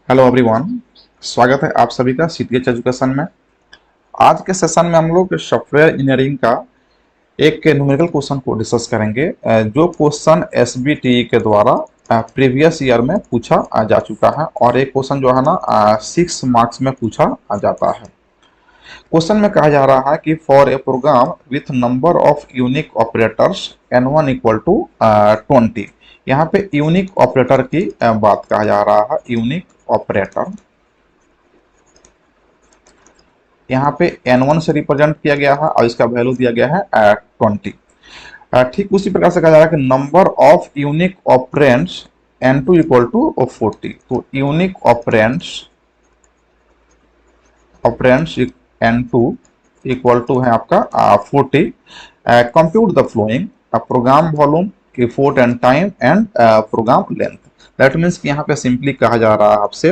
Hello everyone. स्वागत है आप सभी का सीटीएच एजुकेशन में। आज के सेशन में हम लोग सॉफ्टवेयर इंजीनियरिंग का एक न्यूमेरिकल क्वेश्चन को डिस्कस करेंगे, जो क्वेश्चन एसबीटी के द्वारा प्रीवियस ईयर में पूछा जा चुका है और एक क्वेश्चन जो है ना 6 मार्क्स में पूछा जाता है। क्वेश्चन में कहा जा रहा है कि for a program with number of unique operators n1 equal to 20। यहाँ पे यूनिक ऑपरेटर की बात कहा जा रहा है। यूनिक ऑपरेटर यहाँ पे n1 से रिप्रेजेंट किया गया है और इसका वैल्यू दिया गया है 20। ठीक उसी प्रकार से कहा जा रहा है कि number of unique operands n2 equal to 40। तो unique operands operands n2 equal to है आपका 40। Compute the following program volume, effort and time and program length. That means कि यहाँ पे सिंपली कहा जा रहा है आपसे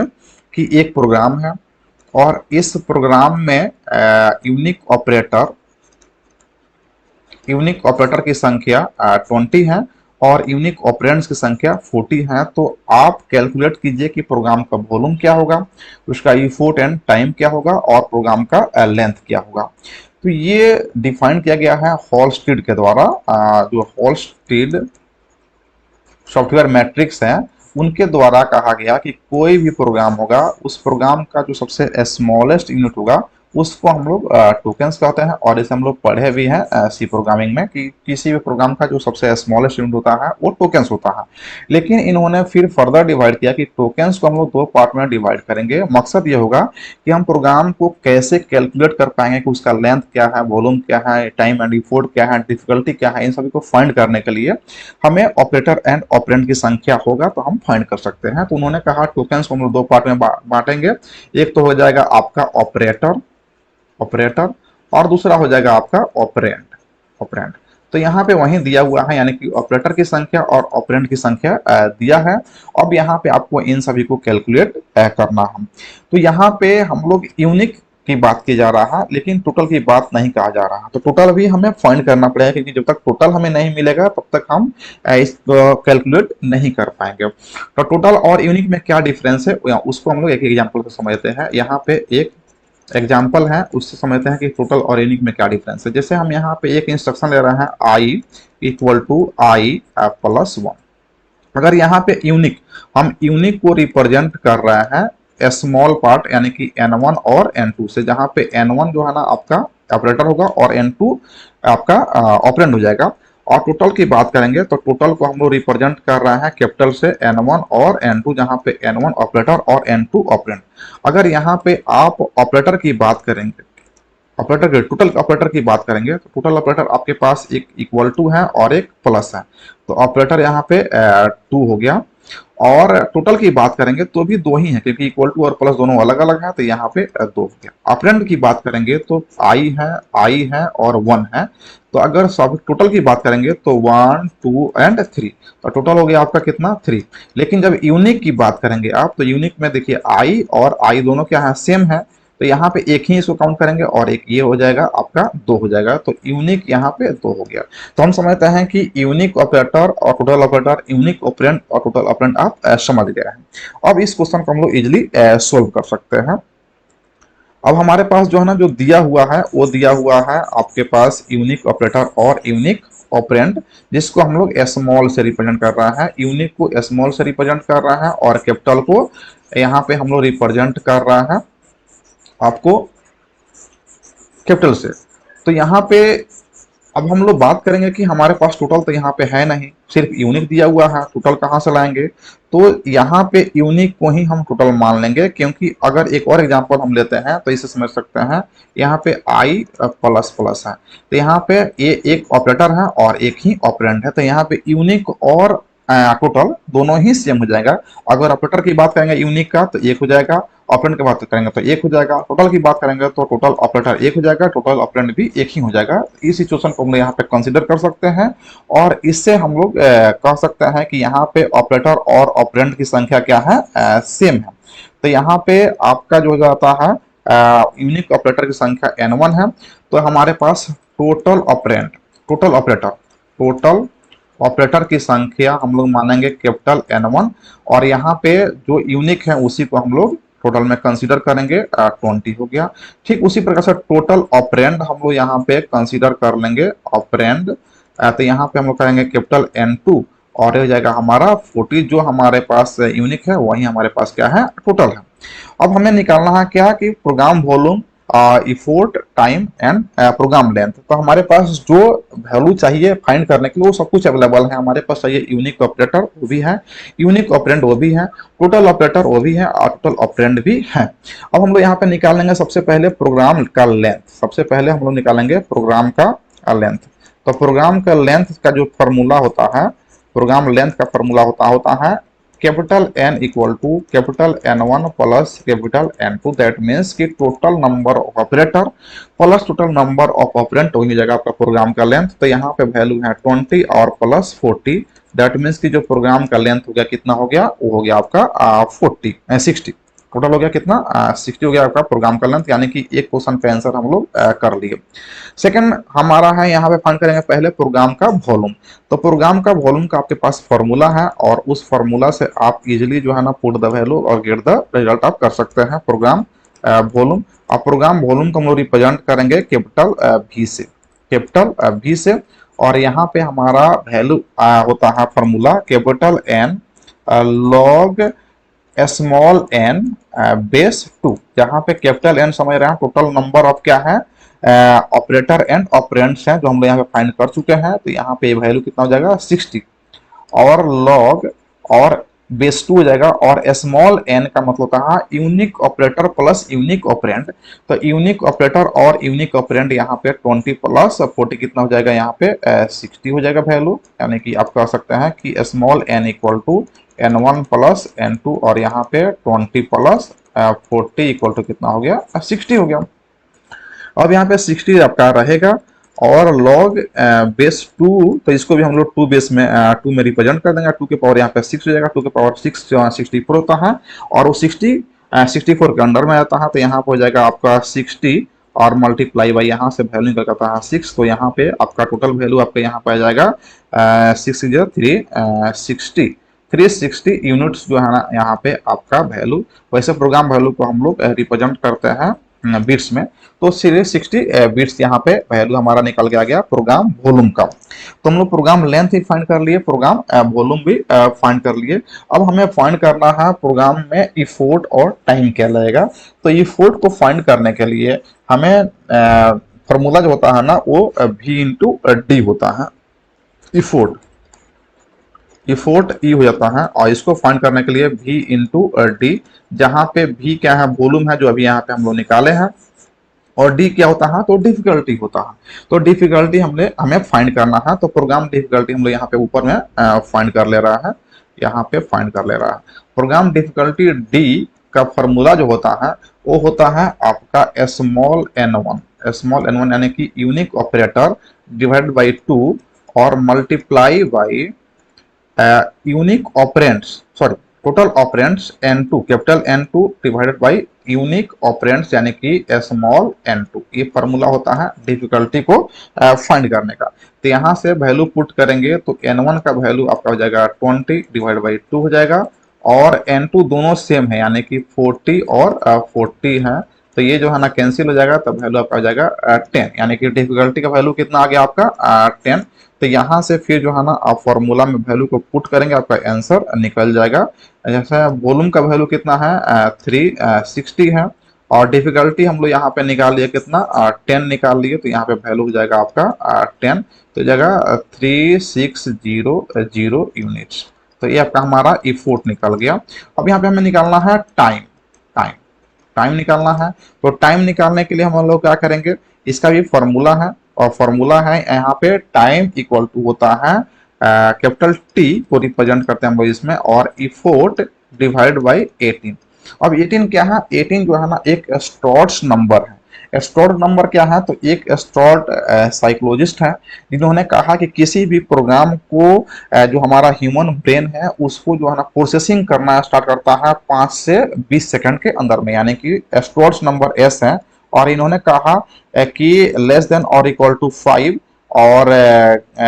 कि एक प्रोग्राम है और इस प्रोग्राम में यूनिक ऑपरेटर की संख्या 20 है और यूनिक ऑपरेंड्स की संख्या 40 है। तो आप कैलकुलेट कीजिए कि प्रोग्राम का वॉल्यूम क्या होगा, उसका एफर्ट एंड टाइम क्या होगा और प्रोग्राम का लेंथ क्या होगा। तो ये डिफाइन किया गया है हॉलस्टिड के द्वारा। जो हॉलस्टिड सॉफ्टवेयर मैट्रिक्स है उनके द्वारा कहा गया कि कोई भी प्रोग्राम होगा उस प्रोग्राम का जो सबसे स्मॉलेस्ट यूनिट होगा उसको हम लोग टोकेंस कहते हैं। और इसे हम लोग पढ़े भी हैं सी प्रोग्रामिंग में कि किसी भी प्रोग्राम का जो सबसे स्मॉलेस्ट यूनिट होता है वो टोकेंस होता है। लेकिन इन्होंने फिर फर्दर डिवाइड किया कि टोकेंस को हम लोग दो पार्ट में डिवाइड करेंगे। मकसद ये होगा कि हम प्रोग्राम को कैसे कैलकुलेट कर पाएंगे कि उसका लेंथ क्या है, वॉल्यूम क्या है, टाइम एंड एफर्ट क्या है, डिफिकल्टी क्या है, इन सभी को फाइंड करने के लिए हमें ऑपरेटर एंड ऑपरेंड की संख्या होगा तो हम फाइंड कर सकते हैं। तो उन्होंने कहा टोकेंस को हम लोग दो पार्ट में बांटेंगे। एक तो हो जाएगा आपका ऑपरेटर ऑपरेटर और दूसरा हो जाएगा आपका ऑपरेंड ऑपरेंड। तो यहाँ पे वही दिया हुआ है, यानी कि ऑपरेटर की संख्या और ऑपरेंड की संख्या दिया है। अब यहाँ पे आपको इन सभी को कैलकुलेट करना है। तो यहाँ पे हम लोग यूनिक की बात की जा रहा है लेकिन टोटल की बात नहीं कहा जा रहा। तो टोटल भी हमें फाइंड करना पड़ेगा क्योंकि जब तक टोटल हमें नहीं मिलेगा तब तक हम इसको कैलकुलेट नहीं कर पाएंगे। तो टोटल और यूनिक में क्या डिफरेंस है उसको हम लोग एक एग्जाम्पल से समझते हैं। यहाँ पे एक एग्जाम्पल है उससे समझते हैं कि टोटल और यूनिक में क्या डिफरेंस है। जैसे हम यहाँ पे एक इंस्ट्रक्शन ले रहे हैं I equal to I plus 1। अगर यहाँ पे यूनिक, हम यूनिक को रिप्रेजेंट कर रहे हैं स्मॉल पार्ट यानी कि n1 और n2 से, जहाँ पे n1 जो है ना आपका ऑपरेटर होगा और n2 आपका ऑपरेंड हो जाएगा। और टोटल की बात करेंगे तो टोटल को हम लोग रिप्रेजेंट कर रहे हैं कैपिटल से n1 और n2, जहाँ पे n1 ऑपरेटर और n2 ऑपरेंड। अगर यहाँ पे आप ऑपरेटर की बात करेंगे, ऑपरेटर के टोटल ऑपरेटर की बात करेंगे तो टोटल ऑपरेटर आपके पास एक इक्वल टू है और एक प्लस है। तो ऑपरेटर यहाँ पे 2 हो गया। और टोटल की बात करेंगे तो भी दो ही है क्योंकि इक्वल टू और प्लस दोनों अलग अलग है। तो यहाँ पे 2 हो गया। ऑपरेंड की बात करेंगे तो आई है और 1 है। तो अगर सब टोटल की बात करेंगे तो 1 2 एंड 3, तो टोटल हो गया आपका कितना 3। लेकिन जब यूनिक की बात करेंगे आप तो यूनिक में देखिए आई और आई दोनों क्या है, सेम है। तो यहाँ पे एक ही इसको काउंट करेंगे और एक ये हो जाएगा आपका 2 हो जाएगा। तो यूनिक यहाँ पे 2 हो गया। तो हम समझते हैं कि यूनिक ऑपरेटर और टोटल ऑपरेटर, यूनिक ऑपरेंड और टोटल ऑपरेंड आप समझ गए हैं। अब इस क्वेश्चन को हम लोग इजिली सोल्व कर सकते हैं। अब हमारे पास जो है ना जो दिया हुआ है वो दिया हुआ है आपके पास यूनिक ऑपरेटर और यूनिक ऑपरेंड, जिसको हम लोग स्मॉल से रिप्रेजेंट कर रहा है। यूनिक को स्मॉल से रिप्रेजेंट कर रहा है और कैपिटल को यहाँ पे हम लोग रिप्रेजेंट कर रहा है आपको कैपिटल से। तो यहाँ पे अब हम लोग बात करेंगे कि हमारे पास टोटल तो यहाँ पे है नहीं, सिर्फ यूनिक दिया हुआ है, टोटल कहाँ से लाएंगे। तो यहाँ पे यूनिक को ही हम टोटल मान लेंगे क्योंकि अगर एक और एग्जांपल हम लेते हैं तो इसे समझ सकते हैं। यहाँ पे आई प्लस प्लस है तो यहाँ पे ये एक ऑपरेटर है और एक ही ऑपरेंड है। तो यहाँ पे यूनिक और टोटल दोनों ही सेम हो जाएगा। अगर ऑपरेटर की बात करेंगे यूनिक का तो 1 हो जाएगा, ऑपरेंड की बात करेंगे तो 1 हो जाएगा, टोटल की बात करेंगे तो टोटल ऑपरेटर 1 हो जाएगा, टोटल ऑपरेंड भी 1 ही हो जाएगा। इस सिचुएशन को हम लोग यहाँ पे कंसीडर कर सकते हैं और इससे हम लोग कह सकते हैं कि यहाँ पे ऑपरेटर और ऑपरेंड की संख्या क्या है, सेम है। तो यहाँ पे आपका जो हो जाता है यूनिक ऑपरेटर की संख्या n1 है। तो हमारे पास total operand, total operator, total operator की संख्या हम लोग मानेंगे कैपिटल N1 और यहाँ पे जो यूनिक है उसी को हम लोग टोटल में कंसीडर करेंगे 20 हो गया। ठीक उसी प्रकार से टोटल ऑपरेंड हम लोग यहाँ पे कंसीडर कर लेंगे ऑपरेंड, तो यहाँ पे हम लोग करेंगे कैपिटल N2 और ये हो जाएगा हमारा 40, जो हमारे पास यूनिक है वही हमारे पास क्या है टोटल है। अब हमें निकालना है क्या कि program volume, effort, time and program length. तो हमारे पास जो वैल्यू चाहिए फाइंड करने के लिए वो सब कुछ अवेलेबल है हमारे पास। चाहिए यूनिक ऑपरेटर वो भी है, यूनिक ऑपरेंड वो भी है, टोटल ऑपरेटर वो भी है और टोटल ऑपरेंड भी है। अब हम लोग यहाँ पे निकालेंगे सबसे पहले प्रोग्राम का लेंथ। सबसे पहले हम लोग निकालेंगे प्रोग्राम का लेंथ। तो प्रोग्राम का लेंथ का जो फॉर्मूला होता है, प्रोग्राम लेंथ का फॉर्मूला होता है capital N equal to capital N1 plus capital N2। That means कि total number of operator plus total number of operand वही जगह आपका प्रोग्राम का लेंथ। तो यहाँ पे वैल्यू है 20 और प्लस 40। दैट मीन्स कि जो प्रोग्राम का लेंथ हो गया कितना हो गया, वो हो गया आपका 60। टोटल हो गया कितना 60 हो गया आपका प्रोग्राम का लेंथ, यानी कि एक क्वेश्चन पे आंसर हम लोग कर लिए। सेकंड हमारा है यहाँ पे फाइंड करेंगे पहले प्रोग्राम का वॉल्यूम। तो प्रोग्राम का वॉल्यूम का आपके पास फॉर्मूला है और उस फॉर्मूला से आप इजीली जो है ना पुट द वैल्यू और गेट द रिजल्ट आप कर सकते हैं प्रोग्राम वॉल्यूम। और प्रोग्राम वॉल्यूम को हम लोग रिप्रेजेंट करेंगे कैपिटल V से, कैपिटल V से। और यहाँ पे हमारा वैल्यू होता है formula capital N log small n base 2, जहां पे कैपिटल N समझ रहे हैं टोटल नंबर ऑफ क्या है ऑपरेटर एंड ऑपरेंड्स हैं जो हम लोग यहाँ पे फाइंड कर चुके हैं। तो यहाँ पे वैल्यू कितना हो जाएगा 60 और लॉग और बेस 2 हो जाएगा। और स्मॉल n का मतलब होता है unique operator plus unique operand. तो यूनिक ऑपरेटर और यूनिक ऑपरेंड यहाँ पे 20 प्लस 40 कितना हो जाएगा, यहाँ पे 60 हो जाएगा वैल्यू। यानी कि आप कह सकते हैं कि small n equal to N1 plus N2 और यहाँ पे 20 प्लस 40 इक्वल टू कितना हो गया 60 हो गया। अब यहाँ पे 60 आपका रहेगा और लॉग बेस 2, तो इसको भी हम लोग 2 बेस में 2 में रिप्रेजेंट कर देंगे। 2 के पावर यहाँ पे 6 हो जाएगा, 2 के पावर 6 64 होता है और वो 64 के अंडर में आता है। तो यहाँ पे हो जाएगा आपका 60 और मल्टीप्लाई बाई यहाँ से वैल्यू निकल करता है 6। तो यहाँ पे आपका टोटल वैल्यू आपका यहाँ पे आ जाएगा 360 यूनिट्स जो है ना यहाँ पे आपका वैल्यू। वैसे प्रोग्राम वैल्यू को हम लोग रिप्रेजेंट करते हैं बिट्स में। तो 360 बिट्स यहाँ पे वैल्यू हमारा निकल के आ गया प्रोग्राम वॉल्यूम का। तो हम लोग प्रोग्राम लेंथ ही फाइंड कर लिए, प्रोग्राम वॉल्यूम भी फाइंड कर लिए। अब हमें फाइंड करना है प्रोग्राम में इफोर्ट और टाइम क्या लगेगा। तो इफोर्ट को फाइंड करने के लिए हमें फॉर्मूला जो होता है ना वो V इंटू डी होता है। इफोर्ट ई हो जाता है और इसको फाइंड करने के लिए V इंटू डी, जहां पे V क्या है वॉल्यूम है जो अभी यहाँ पे हम लोग निकाले हैं और डी क्या होता है तो डिफिकल्टी होता है। तो डिफिकल्टी हमें फाइंड करना है। तो प्रोग्राम डिफिकल्टी हम लोग यहाँ पे ऊपर में फाइंड कर ले रहा है, यहाँ पे फाइंड कर ले रहा है। प्रोग्राम डिफिकल्टी डी का फॉर्मूला जो होता है वो होता है आपका स्मॉल n1 यानी कि यूनिक ऑपरेटर डिवाइड बाई 2 और multiply by unique operands, sorry total operands N2 capital N2 divided by unique operands यानी कि स्मॉल n2। ये फॉर्मूला होता है डिफिकल्टी को फाइंड करने का। तो यहाँ से वैल्यू पुट करेंगे तो n1 का वैल्यू आपका हो जाएगा 20 डिवाइड बाई 2 हो जाएगा और n2 दोनों सेम है यानी कि 40 और 40 है। तो ये जो है ना कैंसिल हो जाएगा, तब वैल्यू आपका हो जाएगा 10, यानी कि डिफिकल्टी का वैल्यू कितना आ गया आपका 10। तो यहाँ से फिर जो है ना आप फॉर्मूला में वैल्यू को पुट करेंगे, आपका आंसर निकल जाएगा। जैसे वॉल्यूम का वैल्यू कितना है 360 है और डिफिकल्टी हम लोग यहाँ पे निकाल लिए कितना 10 निकाल लिए। तो यहाँ पे वैल्यू हो जाएगा आपका 10, तो जगह 3600 यूनिट्स। तो ये आपका हमारा इफोर्ट निकल गया। अब यहाँ पे हमें निकालना है टाइम निकालना है। तो टाइम निकालने के लिए हम लोग क्या करेंगे, इसका भी फॉर्मूला है और फॉर्मूला है यहाँ पे टाइम इक्वल टू होता है कैपिटल टी को रिप्रेजेंट करते हैं हम लोग इसमें और इफोर्ट डिवाइड बाई 18। अब 18 क्या है, 18 जो है ना एक स्टोर्स नंबर है। स्टोर्ड नंबर क्या है, तो एक स्टोर्ड साइकोलॉजिस्ट है जिन्होंने कहा कि किसी भी प्रोग्राम को जो हमारा ह्यूमन ब्रेन है उसको जो है ना प्रोसेसिंग करना स्टार्ट करता है 5 से 20 सेकंड के अंदर में, यानी कि स्टोर्स नंबर एस है। और इन्होंने कहा कि लेस देन और इक्वल टू 5 और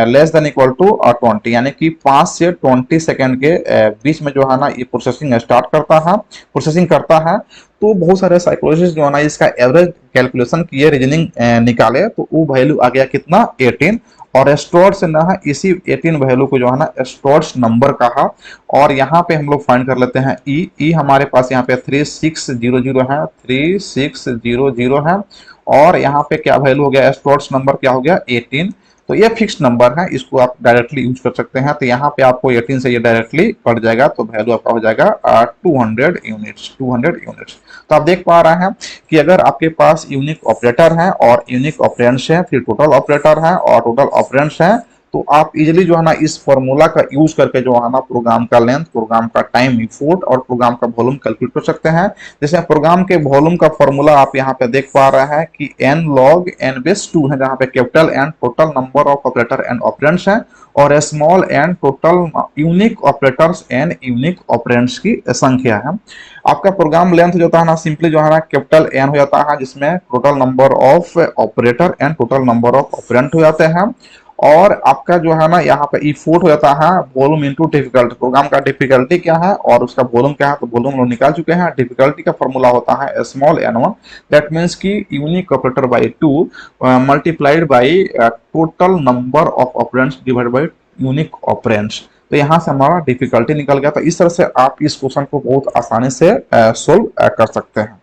लेस देन इक्वल टू 20, यानी कि 5 से 20 सेकेंड के बीच में जो है ना ये प्रोसेसिंग स्टार्ट करता है, प्रोसेसिंग करता है। तो बहुत सारे साइकोलॉजिस्ट जो है ना इसका एवरेज कैलकुलेशन किए, रीजनिंग निकाले, तो वो वैल्यू आ गया कितना, 18। और स्टोर्स ना है, इसी 18 वैल्यू को जो है ना स्टोर्स नंबर कहा। और यहाँ पे हम लोग फाइंड कर लेते हैं ई हमारे पास यहाँ पे 3600 है, 3600 है। और यहाँ पे क्या वैल्यू हो गया, स्टोर्स नंबर क्या हो गया, 18। तो ये फिक्स्ड नंबर है, इसको आप डायरेक्टली यूज कर सकते हैं। तो यहाँ पे आपको 18 से ये डायरेक्टली कट जाएगा, तो वैल्यू आपका हो जाएगा 200 यूनिट्स, 200 यूनिट्स। तो आप देख पा रहे हैं कि अगर आपके पास यूनिक ऑपरेटर है और यूनिक ऑपरेंड्स है, फिर टोटल ऑपरेटर है और टोटल ऑपरेंड्स है, तो आप इजिली जो है ना इस फॉर्मूला का यूज करके जो है ना प्रोग्राम का लेंथ, प्रोग्राम का टाइम इंपोर्ट और प्रोग्राम का वॉल्यूम कैलकुलेट कर सकते हैं। जैसे प्रोग्राम के वॉल्यूम का फॉर्मूला आप यहाँ पे देख पा रहे हैं कि n log n बेस 2 है, जहाँ पे capital N total number of operator and operands है और small n total unique operators and unique operands की संख्या है। आपका प्रोग्राम लेंथ जो होता है ना, सिंपली जो है ना कैपिटल N हो जाता है, जिसमें total number of operator and total number of operand हो जाते हैं। और आपका जो है ना यहाँ पे इफोर्ट हो जाता है वॉल्यूम इनटू डिफिकल्टी, प्रोग्राम का डिफिकल्टी क्या है और उसका वॉल्यूम क्या है, तो वॉल्यूम लोग निकाल चुके हैं। डिफिकल्टी का फॉर्मूला होता है स्मॉल n1, दैट मींस की unique operator by 2 multiplied by total number of operands divide by unique operands. तो यहाँ से हमारा डिफिकल्टी निकल गया। तो इस तरह से आप इस क्वेश्चन को बहुत आसानी से सोल्व कर सकते हैं।